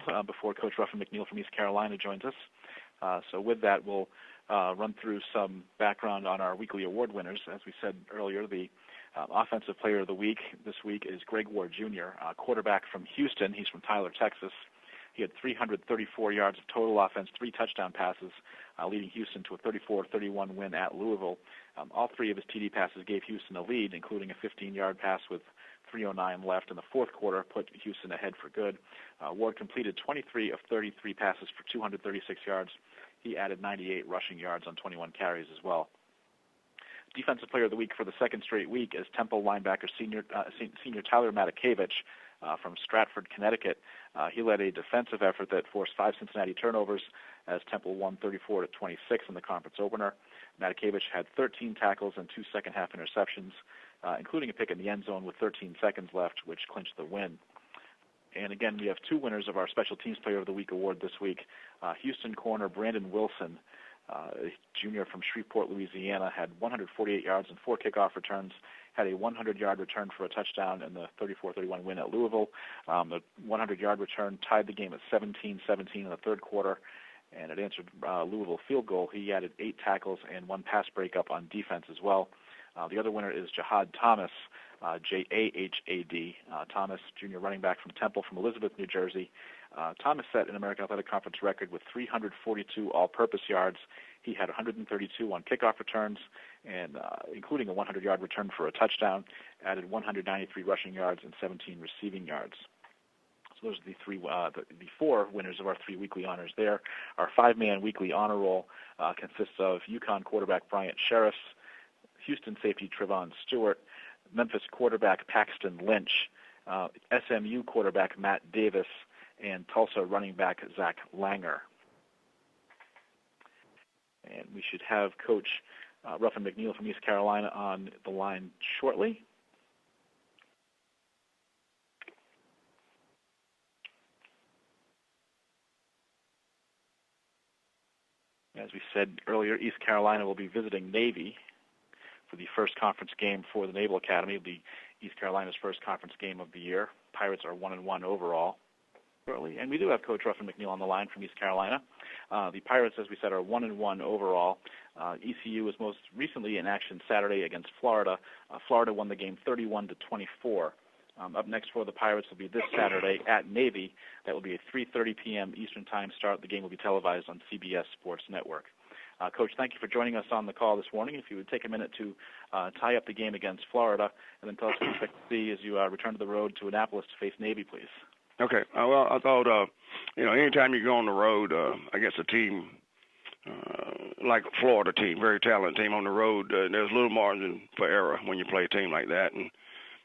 Louisville before Coach Ruffin McNeill from East Carolina joins us. So with that, we'll run through some background on our weekly award winners. As we said earlier, the Offensive Player of the Week this week is Greg Ward Jr., quarterback from Houston. He's from Tyler, Texas. He had 334 yards of total offense, 3 touchdown passes, leading Houston to a 34-31 win at Louisville. All 3 of his TD passes gave Houston a lead, including a 15-yard pass with 3:09 left in the fourth quarter, put Houston ahead for good. Ward completed 23 of 33 passes for 236 yards. He added 98 rushing yards on 21 carries as well. Defensive Player of the Week for the second straight week is Temple linebacker senior Tyler Matakevich from Stratford, Connecticut. He led a defensive effort that forced 5 Cincinnati turnovers as Temple won 34-26 in the conference opener. Matakevich had 13 tackles and 2 second-half interceptions, including a pick in the end zone with 13 seconds left, which clinched the win. And again, we have 2 winners of our Special Teams Player of the Week award this week. Houston corner Brandon Wilson, a junior from Shreveport, Louisiana, had 148 yards and 4 kickoff returns, had a 100-yard return for a touchdown in the 34-31 win at Louisville. The 100-yard return tied the game at 17-17 in the third quarter, and it answered Louisville field goal. He added 8 tackles and 1 pass breakup on defense as well. The other winner is Jahad Thomas, J-A-H-A-D. Thomas, junior running back from Temple from Elizabeth, New Jersey. Thomas set an American Athletic Conference record with 342 all-purpose yards. He had 132 on kickoff returns, and including a 100-yard return for a touchdown, added 193 rushing yards and 17 receiving yards. So those are the 4 winners of our 3 weekly honors there. Our 5-man weekly honor roll consists of UConn quarterback Bryant Sheriffs, Houston safety Trevon Stewart, Memphis quarterback Paxton Lynch, SMU quarterback Matt Davis, and Tulsa running back Zach Langer. And we should have Coach Ruffin McNeill from East Carolina on the line shortly. As we said earlier, East Carolina will be visiting Navy for the first conference game for the Naval Academy. It'll be East Carolina's first conference game of the year. Pirates are 1-1 overall. And we do have Coach Ruffin McNeill on the line from East Carolina. The Pirates, as we said, are 1-1 overall. ECU was most recently in action Saturday against Florida. Florida won the game 31-24. Up next for the Pirates will be this Saturday at Navy. That will be a 3:30 p.m. Eastern Time start. The game will be televised on CBS Sports Network. Coach, thank you for joining us on the call this morning. If you would take a minute to tie up the game against Florida, and then tell us what you expect to see as you return to the road to Annapolis to face Navy, please. Okay. Well, I thought, anytime you go on the road against a team like a Florida team, very talented team on the road, there's little margin for error when you play a team like that. And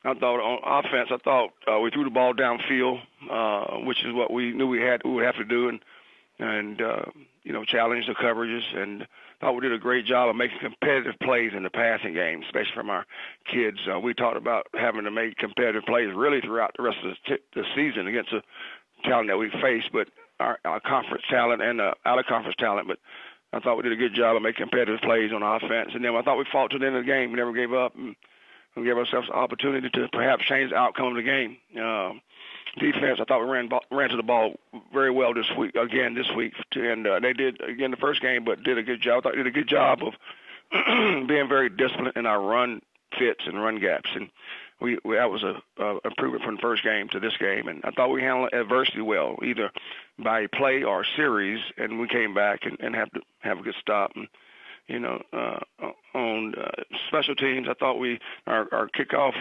I thought on offense, we threw the ball downfield, which is what we knew we would have to do, and challenge the coverages, and thought we did a great job of making competitive plays in the passing game, especially from our kids. We talked about having to make competitive plays really throughout the rest of the season against the talent that we faced, but our conference talent and out-of-conference talent. But I thought we did a good job of making competitive plays on offense. And then I thought we fought to the end of the game. We never gave up, and we gave ourselves an opportunity to perhaps change the outcome of the game. Defense, I thought we ran to the ball very well this week, and they did again the first game, but did a good job. I thought they did a good job of being very disciplined in our run fits and run gaps, and that was a improvement from the first game to this game. And I thought we handled adversity well, either by play or series, and we came back and have a good stop. And on special teams, I thought our kickoff.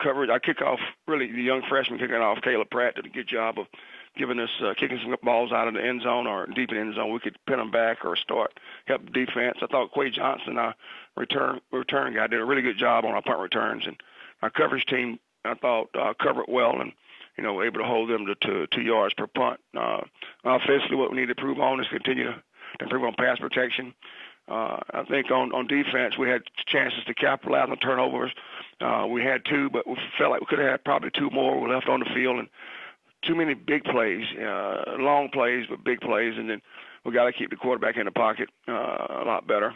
Coverage. Our kickoff, really, the young freshman kicking off, Caleb Pratt, did a good job of giving us kicking some balls out of the end zone or deep in the end zone. We could pin them back or help the defense. I thought Quay Johnson, our return guy, did a really good job on our punt returns. And our coverage team, I thought, covered well and, able to hold them to 2 yards per punt. Offensively, what we need to improve on is continue to improve on pass protection. I think on defense, we had chances to capitalize on turnovers. We had 2, but we felt like we could have had probably 2 more. We left on the field, and too many big plays, long plays, but big plays. And then we got to keep the quarterback in the pocket a lot better.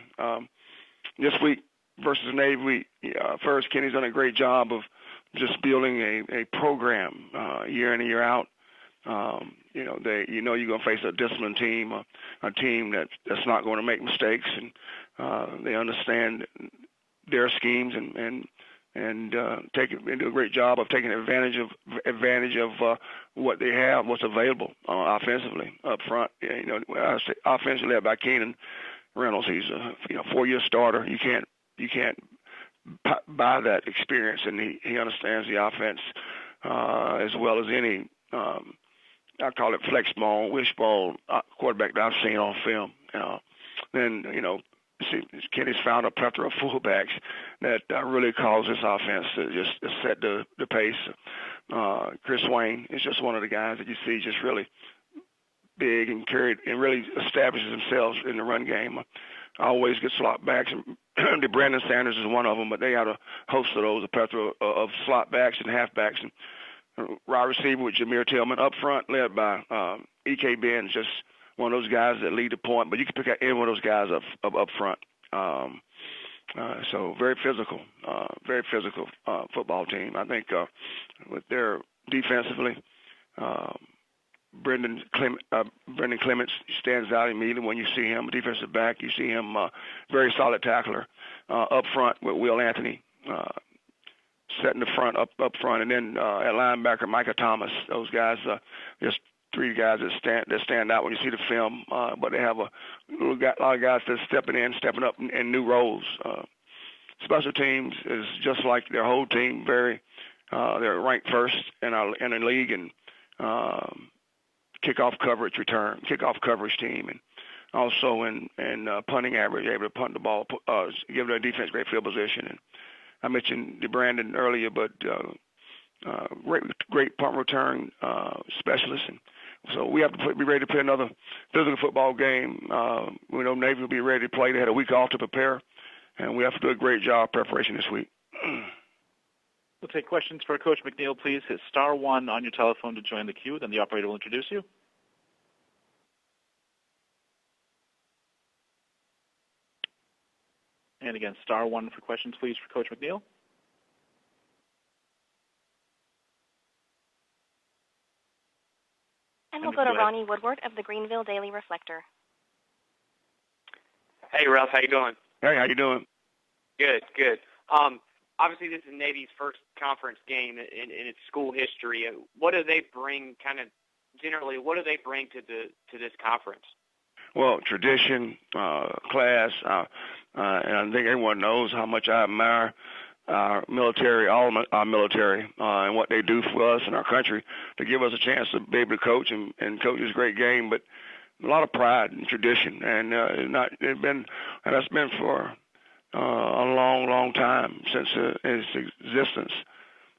This week versus Navy, first, Kenny's done a great job of just building a program year in and year out. You're going to face a disciplined team, a team that's not going to make mistakes, and they understand their schemes and do a great job of taking advantage of what they have, what's available offensively up front. I say offensively led by Keenan Reynolds. He's a 4-year starter. You can't buy that experience, and he understands the offense as well as any. I call it flex ball, wishbone quarterback that I've seen on film. Then Kenny's found a plethora of fullbacks that really cause this offense to just set the pace. Chris Wayne is just one of the guys that you see just really big and carried and really establishes themselves in the run game. Always good slot backs, and Brandon Sanders is one of them, but they got a host of those, a plethora of slot backs and halfbacks. And wide receiver with Jameer Tillman up front, led by E.K. Benz, just one of those guys that lead the point. But you can pick out any one of those guys up front. So very physical football team. I think with their defensively, Brendan Clements stands out immediately when you see him. Defensive back, you see him very solid tackler up front with Will Anthony. Setting the front up front, and then at linebacker Micah Thomas. Those guys, just 3 guys that stand out when you see the film. But they have a lot of guys that's stepping up in new roles. Special teams is just like their whole team. They're ranked first in the league, and kickoff coverage team, and also in punting average, able to punt the ball, give their defense great field position. And I mentioned Brandon earlier, but great punt return specialist. And so we have to be ready to play another physical football game. We know Navy will be ready to play. They had a week off to prepare, and we have to do a great job of preparation this week. We'll take questions for Coach McNeill. Please hit *1 on your telephone to join the queue. Then the operator will introduce you. And again, *1 for questions, please, for Coach McNeill. And we'll go to Ronnie Woodward of the Greenville Daily Reflector. Hey, Ralph, how you doing? Hey, how you doing? Good. Obviously, this is Navy's first conference game in its school history. What do they bring, generally, what do they bring to this conference? Well, tradition, class, and I think everyone knows how much I admire our military, all our military, and what they do for us and our country to give us a chance to be able to coach and coach this great game. But a lot of pride and tradition, and that's been for a long time since its existence.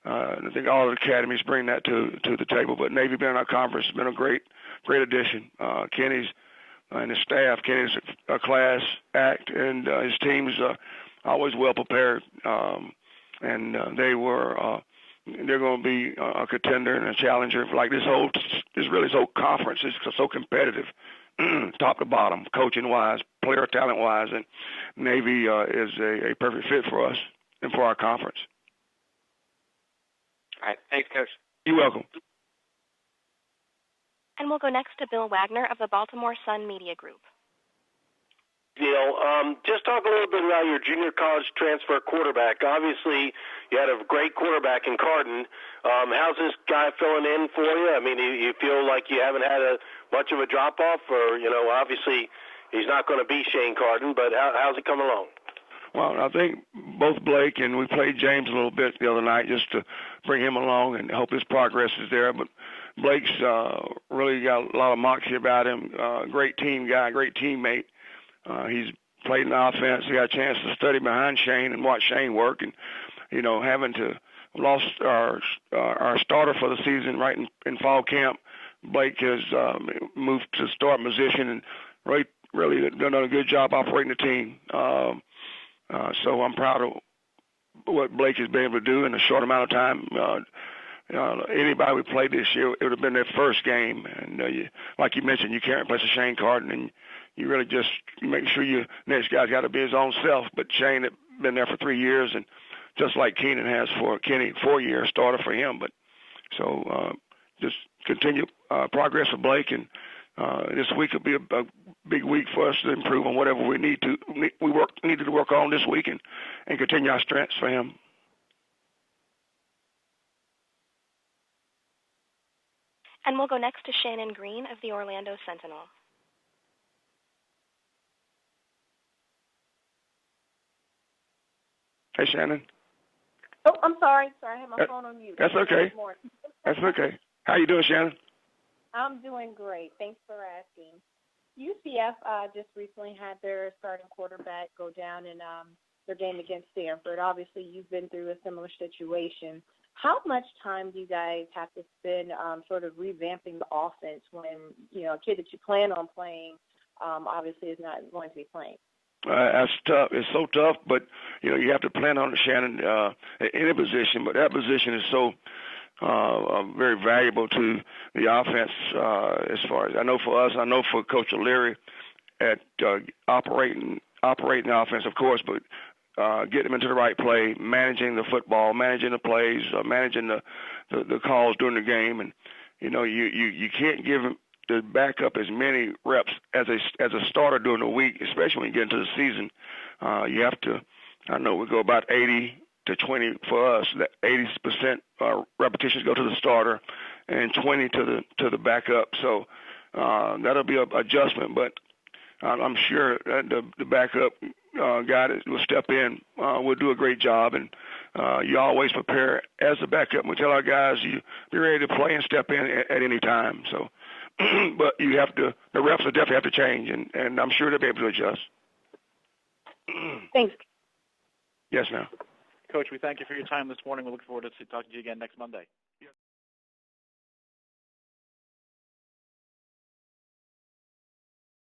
I think all the academies bring that to the table. But Navy being in our conference has been a great addition. Kenny's and his staff, Kenny's a class act, and his team's always well prepared. And they're going to be a contender and a challenger. Like this whole conference is so competitive, top to bottom, coaching wise, player talent wise, and Navy is a perfect fit for us and for our conference. All right, thanks, Coach. You're welcome. And we'll go next to Bill Wagner of the Baltimore Sun Media Group. Neil, just talk a little bit about your junior college transfer quarterback. Obviously, you had a great quarterback in Carton. How's this guy filling in for you? I mean, you feel like you haven't had much of a drop-off, or, obviously he's not going to be Shane Carton, but how's he coming along? Well, I think both Blake and we played James a little bit the other night just to bring him along and hope his progress is there. But Blake's really got a lot of moxie about him. Great team guy, great teammate. He's played in the offense. He got a chance to study behind Shane and watch Shane work. And, having to lost our starter for the season right in fall camp, Blake has moved to start position and really done a good job operating the team. So I'm proud of what Blake has been able to do in a short amount of time. Anybody we played this year, it would have been their first game. And like you mentioned, you can't replace a Shane Carton, and you really just make sure your next guy's got to be his own self. But Shane had been there for 3 years, and just like Keenan has for Kenny, 4 years starter for him. But so just continue progress of Blake, and this week will be a big week for us to improve on whatever we needed to work on this week and continue our strengths for him. And we'll go next to Shannon Green of the Orlando Sentinel. Hey, Shannon. Oh, I'm sorry. I had my phone on mute. That's okay. That's okay. How you doing, Shannon? I'm doing great. Thanks for asking. UCF just recently had their starting quarterback go down in their game against Stanford. Obviously, you've been through a similar situation. How much time do you guys have to spend sort of revamping the offense when, a kid that you plan on playing obviously is not going to be playing? That's tough. It's so tough, but, you have to plan on it, Shannon, in any position. But that position is so very valuable to the offense as far as I know for us. I know for Coach O'Leary at operating the offense, of course, but getting them into the right play, managing the football, managing the plays, managing the calls during the game. And, you can't give them the backup as many reps as a starter during the week, especially when you get into the season. You have to, I know we go about 80 to 20 for us. That 80% repetitions go to the starter, and 20 to the backup. So that'll be an adjustment, but I'm sure that the backup guy that will step in will do a great job. And you always prepare as a backup. We tell our guys you be ready to play and step in at any time. So. But the reps will definitely have to change, and I'm sure they'll be able to adjust. Thanks. Yes, ma'am. Coach, we thank you for your time this morning. We look forward to talking to you again next Monday.